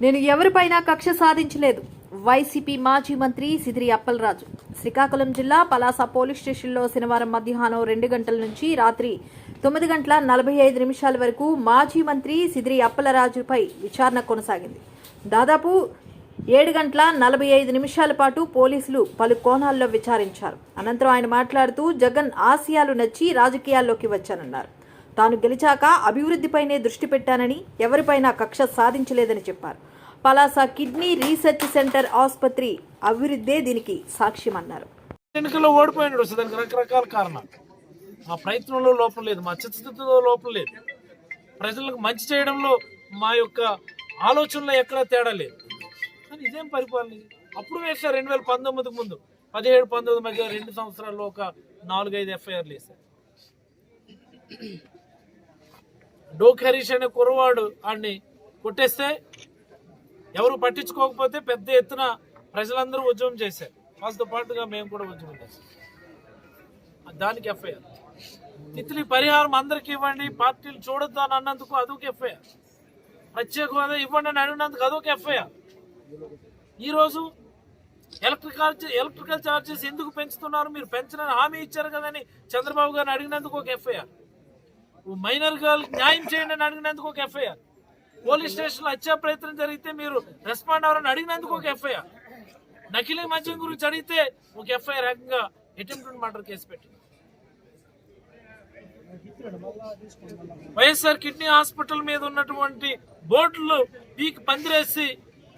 నేను ఎవరిపైనా కక్ష సాధించలేదు. వైసీపీ మాజీ మంత్రి సిదిరి అప్పలరాజు శ్రీకాకుళం జిల్లా పలాస పోలీస్ స్టేషన్లో శనివారం మధ్యాహ్నం 2 గంటల నుంచి రాత్రి 9:45 వరకు మాజీ మంత్రి సిదిరి అప్పలరాజుపై విచారణ కొనసాగింది. దాదాపు 7:45 పాటు పోలీసులు పలు కోణాల్లో విచారించారు. అనంతరం ఆయన మాట్లాడుతూ జగన్ ఆశయాలు నచ్చి రాజకీయాల్లోకి వచ్చానన్నారు. తాను గెలిచాక అభివృద్ధిపైనే దృష్టి పెట్టానని, ఎవరిపైనా కక్ష సాధించలేదని చెప్పారు. పలాస కిడ్నీ రీసెర్చ్ సెంటర్ ఆసుపత్రి అభివృద్ధే దీనికి సాక్ష్యమన్నారు. ఎన్నికల్లో ఓడిపోయినాడు, దానికి రకరకాల కారణాలు. మా ప్రయత్నంలో లోపం లేదు, మా చిత్తశుద్ధిలో లోపం లేదు, ప్రజలకు మంచి చేయడంలో మా యొక్క ఆలోచనలో ఎక్కడా తేడా లేదు. కానీ ఇదేం పరిపాలన? అప్పుడు వేశారు 2019 ముందు 17-19 మధ్య 2 సంవత్సరాల్లో ఒక 4-5 ఎఫ్ఐఆర్లు వేశారు. డోక్ హరీష్ అనే కుర్రవాడు ఆడిని కొట్టేస్తే ఎవరు పట్టించుకోకపోతే పెద్ద ఎత్తున ప్రజలందరూ ఉద్యమం చేశారు. వాళ్ళతో పాటుగా మేము కూడా ఉద్యమం చేశాం. దానికి ఎఫ్ఐఆర్. తిత్లీ పరిహారం అందరికీ ఇవ్వండి, పార్టీలు చూడొద్దు అని అన్నందుకు అదొక ఎఫ్ఐఆర్. ప్రత్యేక హోదా ఇవ్వండి అని అడిగినందుకు అదొక ఎఫ్ఐఆర్. ఈరోజు ఎలక్ట్రికల్ ఛార్జెస్ ఎందుకు పెంచుతున్నారు, మీరు పెంచడానికి హామీ ఇచ్చారు కదని చంద్రబాబు గారిని అడిగినందుకు ఒక ఎఫ్ఐఆర్. మైనర్ గర్ల్కి న్యాయం చేయండి అని అడిగినందుకు ఒక ఎఫ్ఐఆర్. పోలీస్ స్టేషన్లో హత్యా ప్రయత్నం జరిగితే మీరు రెస్పాండ్ అవ్వరని అడిగినందుకు ఒక ఎఫ్ఐఆర్. నకిలీ మద్యం గురించి అడిగితే ఒక ఎఫ్ఐఆర్. ఏకంగా అటెంప్టెడ్ మర్డర్ కేసు పెట్టింది. వైఎస్ఆర్ కిడ్నీ హాస్పిటల్ మీద ఉన్నటువంటి బోర్డులు పీకి పందిరేసి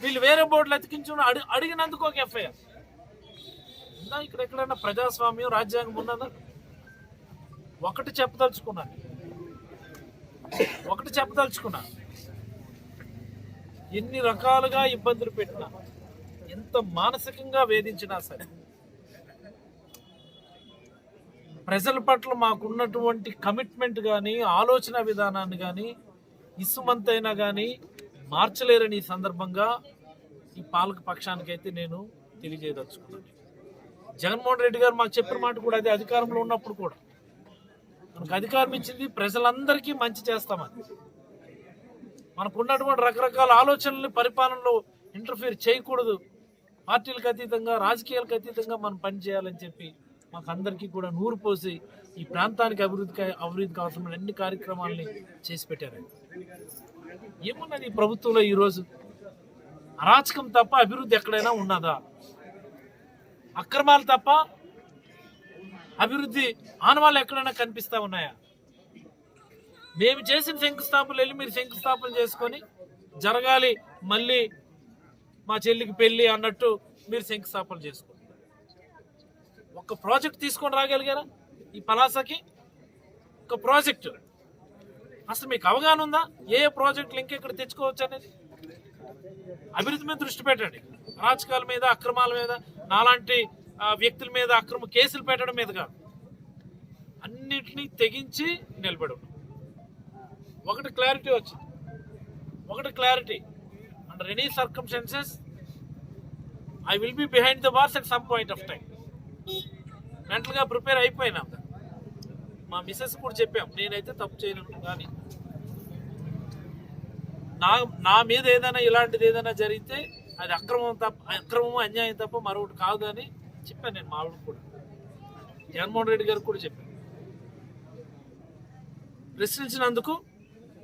వీళ్ళు వేరే బోర్డులు అతికించు అడిగినందుకు ఒక ఎఫ్ఐఆర్. ఇక్కడ ఎక్కడైనా ప్రజాస్వామ్యం, రాజ్యాంగం ఉన్నదా? ఒకటి చెప్పదలుచుకున్నా, ఎన్ని రకాలుగా ఇబ్బందులు పెట్టినా, ఎంత మానసికంగా వేధించినా సరే ప్రజల పట్ల మాకున్నటువంటి కమిట్మెంట్ కానీ, ఆలోచన విధానాన్ని కానీ ఇసుమంతైనా కానీ మార్చలేరని ఈ సందర్భంగా ఈ పాలక పక్షానికైతే నేను తెలియజేయదలుచుకున్నాను. జగన్మోహన్ రెడ్డి గారు మాకు చెప్పిన మాట కూడా అదే, అధికారంలో ఉన్నప్పుడు కూడా మనకు అధికారం ఇచ్చింది ప్రజలందరికీ మంచి చేస్తామని. మనకున్నటువంటి రకరకాల ఆలోచనల్ని పరిపాలనలో ఇంటర్ఫియర్ చేయకూడదు, పార్టీలకు అతీతంగా, రాజకీయాలకు అతీతంగా మనం పనిచేయాలని చెప్పి మాకు అందరికీ కూడా నూరు పోసి ఈ ప్రాంతానికి అభివృద్ధికి అవసరమైన అన్ని కార్యక్రమాలని చేసి పెట్టారు. ఏమున్నది ఈ ప్రభుత్వంలో ఈరోజు? అరాచకం తప్ప అభివృద్ధి ఎక్కడైనా ఉన్నదా? అక్రమాలు తప్ప అభివృద్ధి ఆనవాళ్ళు ఎక్కడైనా కనిపిస్తా ఉన్నాయా? మేము చేసిన శంకుస్థాపనలు వెళ్ళి మీరు శంకుస్థాపన చేసుకొని జరగాలి, మళ్ళీ మా చెల్లికి పెళ్ళి అన్నట్టు మీరు శంకుస్థాపన చేసుకోండి. ఒక ప్రాజెక్ట్ తీసుకొని రాగలిగారా ఈ పలాసకి? ఒక ప్రాజెక్టు అసలు మీకు అవగాహన ఉందా? ఏ ప్రాజెక్టులు ఇంకెక్కడ తెచ్చుకోవచ్చు అనేది? అభివృద్ధి మీద దృష్టి పెట్టండి. అరాచకాల మీద, అక్రమాల మీద, నాలాంటి వ్యక్తుల మీద అక్రమ కేసులు పెట్టడం మీద కాదు, అన్నిటినీ తెగించి నిలబడు. ఒకటి క్లారిటీ వచ్చింది, under any circumstances I will be behind the bars at some point of time. మెంటల్గా ప్రిపేర్ అయిపోయినాం. మా మిస్సెస్ కూడా చెప్పాం, నేనైతే తప్పు చేయను, కానీ నా మీద ఏదైనా ఇలాంటిది ఏదైనా జరిగితే అది అక్రమము అన్యాయం తప్ప మరొకటి కాదు అని చెప్పాను నేను. మా ఆవిడ కూడా, జగన్మోహన్ రెడ్డి గారికి కూడా చెప్పాను. ప్రశ్నించినందుకు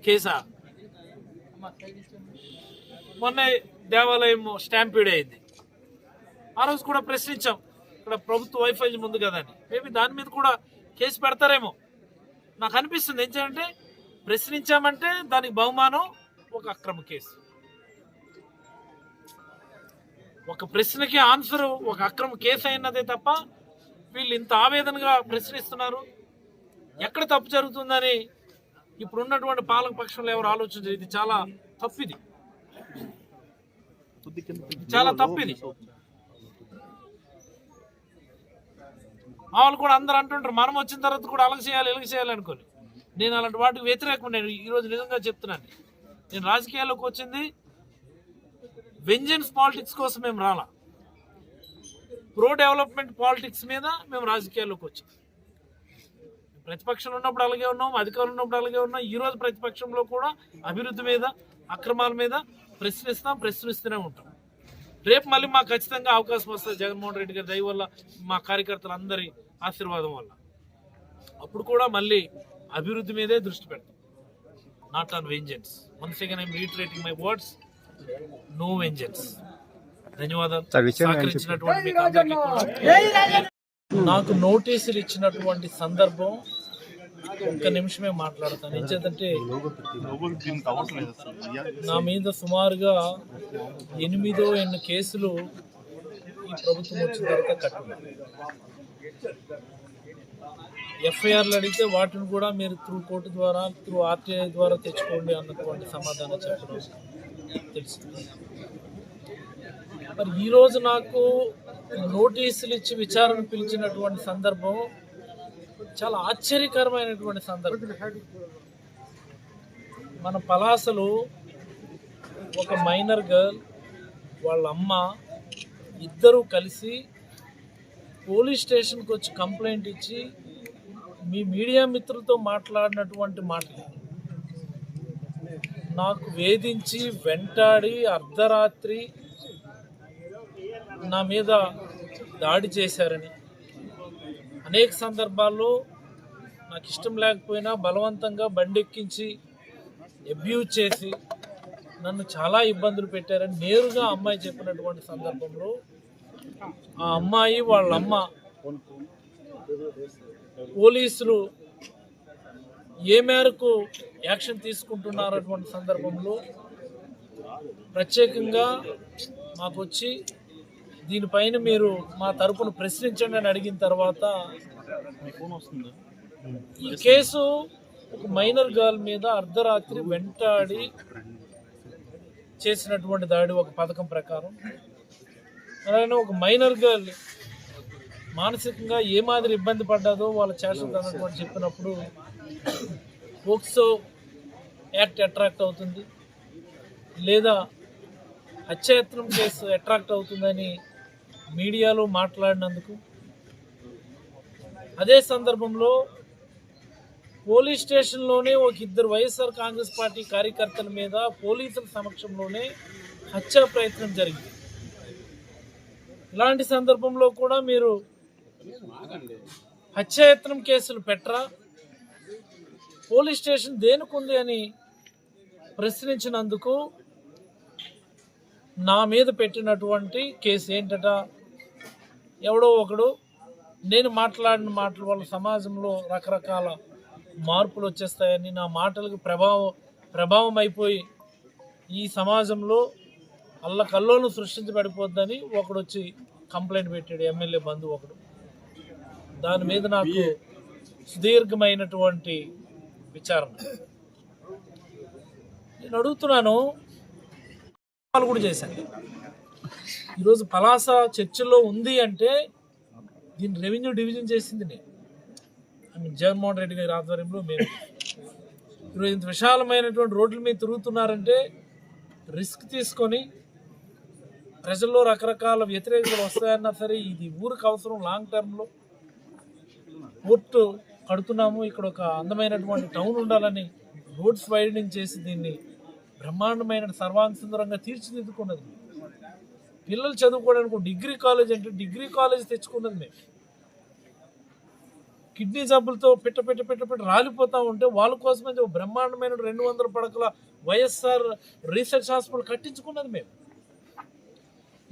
కేసా? మొన్న దేవాలయం స్టాంపీడ్ అయింది, ఆ రోజు కూడా ప్రశ్నించాం. ఇక్కడ ప్రభుత్వ వైఫల్యం ఉంది కదా అని. మేబీ దాని మీద కూడా కేసు పెడతారేమో నాకు అనిపిస్తుంది. ఏంటంటే ప్రశ్నించామంటే దానికి బహుమానం ఒక అక్రమ కేసు. ఒక ప్రశ్నకి ఆన్సర్ ఒక అక్రమ కేసు అయినదే తప్ప వీళ్ళు ఇంత ఆవేదనగా ప్రశ్నిస్తున్నారు. ఎక్కడ తప్పు జరుగుతుందని ఇప్పుడున్నటువంటి పాలక పక్షంలో ఎవరు ఆలోచించారు? ఇది చాలా తప్పిది, చాలా తప్పిది. మామూలు కూడా అందరూ అంటుంటారు మనం వచ్చిన తర్వాత కూడా అలగ చేయాలి అనుకోని. నేను అలాంటి వాటికి వ్యతిరేకం. నేను ఈరోజు నిజంగా చెప్తున్నాను, నేను రాజకీయాల్లోకి వచ్చింది వెంజెన్స్ పాలిటిక్స్ కోసం మేము రాలా, ప్రో డెవలప్మెంట్ పాలిటిక్స్ మీద మేము రాజకీయాల్లోకి వచ్చాం. ప్రతిపక్షంలో ఉన్నప్పుడు అలాగే ఉన్నాం, అధికారంలో ఉన్నప్పుడు అలాగే ఉన్నాం. ఈరోజు ప్రతిపక్షంలో కూడా అభివృద్ధి మీద, అక్రమాల మీద ప్రశ్నిస్తూనే ఉంటాం. రేపు మళ్ళీ మాకు ఖచ్చితంగా అవకాశం వస్తుంది జగన్మోహన్ రెడ్డి గారి దయ వల్ల, మా కార్యకర్తలందరి ఆశీర్వాదం వల్ల. అప్పుడు కూడా మళ్ళీ అభివృద్ధి మీదే దృష్టి పెడతాం, not on vengeance. Once again I'm reiterating my words, no vengeance. ధన్యవాదాలు. సహకరించినటువంటి మీకు అందరికీ కూడా. నాకు నోటీసులు ఇచ్చినటువంటి సందర్భం ఒక్క నిమిషమే మాట్లాడతాను. ఏం చేద్దంటే నా మీద సుమారుగా 8 కేసులు ఈ ప్రభుత్వం వచ్చిన తర్వాత కట్టినారు. ఎఫ్ఐఆర్లు అడిగితే వాటిని కూడా మీరు త్రూ కోర్టు ద్వారా, త్రూ ఆర్టీఐ ద్వారా తెచ్చుకోండి అన్నటువంటి సమాధానం చెప్పడం తెలిసింది. మరి ఈరోజు నాకు నోటీసులు ఇచ్చి విచారణ పిలిచినటువంటి సందర్భం చాలా ఆశ్చర్యకరమైనటువంటి సందర్భం. మన పలాసలో ఒక మైనర్ గర్ల్, వాళ్ళ అమ్మ ఇద్దరూ కలిసి పోలీస్ స్టేషన్కి వచ్చి కంప్లైంట్ ఇచ్చి మీ మీడియా మిత్రులతో మాట్లాడినటువంటి మాటలు నాకు వేధించి వెంటాడి అర్ధరాత్రి నా మీద దాడి చేశారని, అనేక సందర్భాల్లో నాకు ఇష్టం లేకపోయినా బలవంతంగా బండెక్కించి అబ్యూజ్ చేసి నన్ను చాలా ఇబ్బందులు పెట్టారని నేరుగా అమ్మాయి చెప్పినటువంటి సందర్భంలో ఆ అమ్మాయి వాళ్ళ అమ్మ పోలీసులు ఏ మేరకు యాక్షన్ తీసుకుంటున్నారటువంటి సందర్భంలో ప్రత్యేకంగా మాకు వచ్చి దీనిపైన మీరు మా తరపున ప్రశ్నించండి అని అడిగిన తర్వాత ఈ కేసు ఒక మైనర్ గర్ల్ మీద అర్ధరాత్రి వెంటాడి చేసినటువంటి దాడి ఒక పథకం ప్రకారం, అలాగే ఒక మైనర్ గర్ల్ మానసికంగా ఏ మాదిరి ఇబ్బంది పడ్డాదో వాళ్ళ చేస్తుంది అన్నటువంటి చెప్పినప్పుడు పోక్సో యాక్ట్ అట్రాక్ట్ అవుతుంది, లేదా హత్యాయత్నం కేసు అట్రాక్ట్ అవుతుందని మీడియాలో మాట్లాడినందుకు, అదే సందర్భంలో పోలీస్ స్టేషన్లోనే ఒక 2 వైఎస్ఆర్ కాంగ్రెస్ పార్టీ కార్యకర్తల మీద పోలీసుల సమక్షంలోనే హత్యా ప్రయత్నం జరిగింది. ఇలాంటి సందర్భంలో కూడా మీరు హత్యాయత్నం కేసులు పెట్టరా, పోలీస్ స్టేషన్ దేనికుంది అని ప్రశ్నించినందుకు నా మీద పెట్టినటువంటి కేసు ఏంటట, ఎవడో ఒకడు నేను మాట్లాడిన మాటల వల్ల సమాజంలో రకరకాల మార్పులు వచ్చేస్తాయని, నా మాటలకు ప్రభావం అయిపోయి ఈ సమాజంలో అల్లకల్లోను సృష్టించబడిపోద్దని ఒకడు వచ్చి కంప్లైంట్ పెట్టాడు, ఎమ్మెల్యే బంధువు ఒకడు. దాని మీద నాకు సుదీర్ఘమైనటువంటి విచారణ. నేను అడుగుతున్నాను, కూడా చేశాను. ఈరోజు పలాస చర్చల్లో ఉంది అంటే దీన్ని రెవెన్యూ డివిజన్ చేసింది నేను, జగన్మోహన్ రెడ్డి గారి ఆధ్వర్యంలో మేము. ఈరోజు ఇంత విశాలమైనటువంటి రోడ్ల మీద తిరుగుతున్నారంటే రిస్క్ తీసుకొని ప్రజల్లో రకరకాల వ్యతిరేకతలు వస్తాయన్నా సరే ఇది ఊరికి అవసరం, లాంగ్ టర్మ్లో పోర్టు కడుతున్నాము, ఇక్కడ ఒక అందమైనటువంటి టౌన్ ఉండాలని రోడ్స్ వైడనింగ్ చేసి దీన్ని బ్రహ్మాండమైన సర్వాంగ సుందరంగా తీర్చిదిద్దుకున్నది. పిల్లలు చదువుకోవడానికి డిగ్రీ కాలేజ్ అంటే డిగ్రీ కాలేజ్ తెచ్చుకున్నది మేము. కిడ్నీ జబ్బులతో పిట్ట రాలిపోతూ ఉంటే వాళ్ళ కోసమే బ్రహ్మాండమైన 200 పడకల వైఎస్ఆర్ రీసెర్చ్ హాస్పిటల్ కట్టించుకున్నది మేము.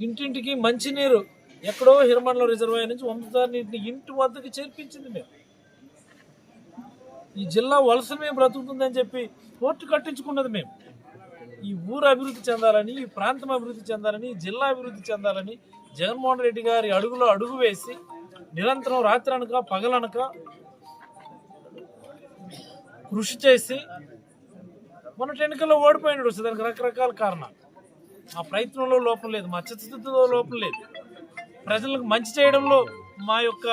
ఇంటింటికి మంచినీరు ఎక్కడో హిరమండలం రిజర్వాయర్ నుంచి వంశధార నీటిని ఇంటి వద్దకు చేర్పించింది మేము. ఈ జిల్లా వలసమే బ్రతుకుతుందని చెప్పి పోర్టు కట్టించుకున్నది మేము. ఈ ఊరు అభివృద్ధి చెందాలని, ఈ ప్రాంతం అభివృద్ధి చెందాలని, ఈ జిల్లా అభివృద్ధి చెందాలని జగన్మోహన్ రెడ్డి గారి అడుగులో అడుగు వేసి నిరంతరం రాత్రి అనక పగలనక కృషి చేసి మొన్నటి ఎన్నికల్లో ఓడిపోయినాడు. దానికి రకరకాల కారణాలు. మా ప్రయత్నంలో లోపం లేదు, మా చిత్తశుద్ధిలో లోపం లేదు, ప్రజలకు మంచి చేయడంలో మా యొక్క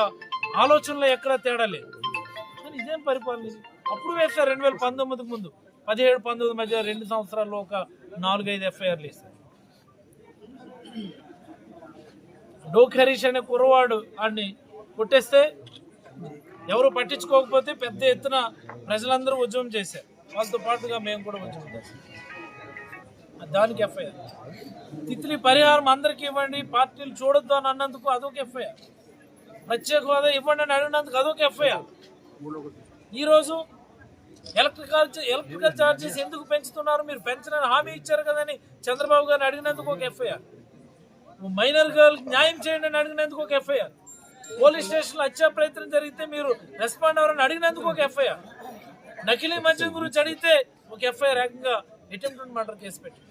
ఆలోచనలో ఎక్కడా తేడా లేదు. కానీ ఇదేం పరిపాలన ఇది? అప్పుడు వేస్తారు 2019 ముందు 17-19 మధ్య 2 సంవత్సరాల్లో ఒక 4-5 ఎఫ్ఐఆర్లు వేస్తారు. డోక్ హరీష్ అనే కుర్రవాడు ఆడిని కొట్టేస్తే ఎవరు పట్టించుకోకపోతే పెద్ద ఎత్తున ప్రజలందరూ ఉద్యమం చేశారు, వాళ్ళతో పాటుగా మేము కూడా ఉద్యమం చేస్తాం. దానికి ఎఫ్ఐఆర్. తిత్లీ పరిహారం అందరికీ ఇవ్వండి, పార్టీలు చూడొద్దు అని అన్నందుకు అదొక ఎఫ్ఐఆర్. ప్రత్యేక హోదా ఇవ్వండి అని అడిగినందుకు అదొక ఎఫ్ఐఆర్. ఈరోజు ఎలక్ట్రికల్ ఛార్జెస్ ఎందుకు పెంచుతున్నారు, మీరు పెంచడానికి హామీ ఇచ్చారు కదని చంద్రబాబు గారిని అడిగినందుకు ఒక ఎఫ్ఐఆర్. మైనర్ గర్ల్కి న్యాయం చేయండి అని అడిగినందుకు ఒక ఎఫ్ఐఆర్. పోలీస్ స్టేషన్లో హత్యా ప్రయత్నం జరిగితే మీరు రెస్పాండ్ అవ్వరని అడిగినందుకు ఒక ఎఫ్ఐఆర్. నకిలీ మద్యం గురించి అడిగితే ఒక ఎఫ్ఐఆర్, ఏకంగా అటెంప్ట్ మర్డర్ కేసు పెట్టి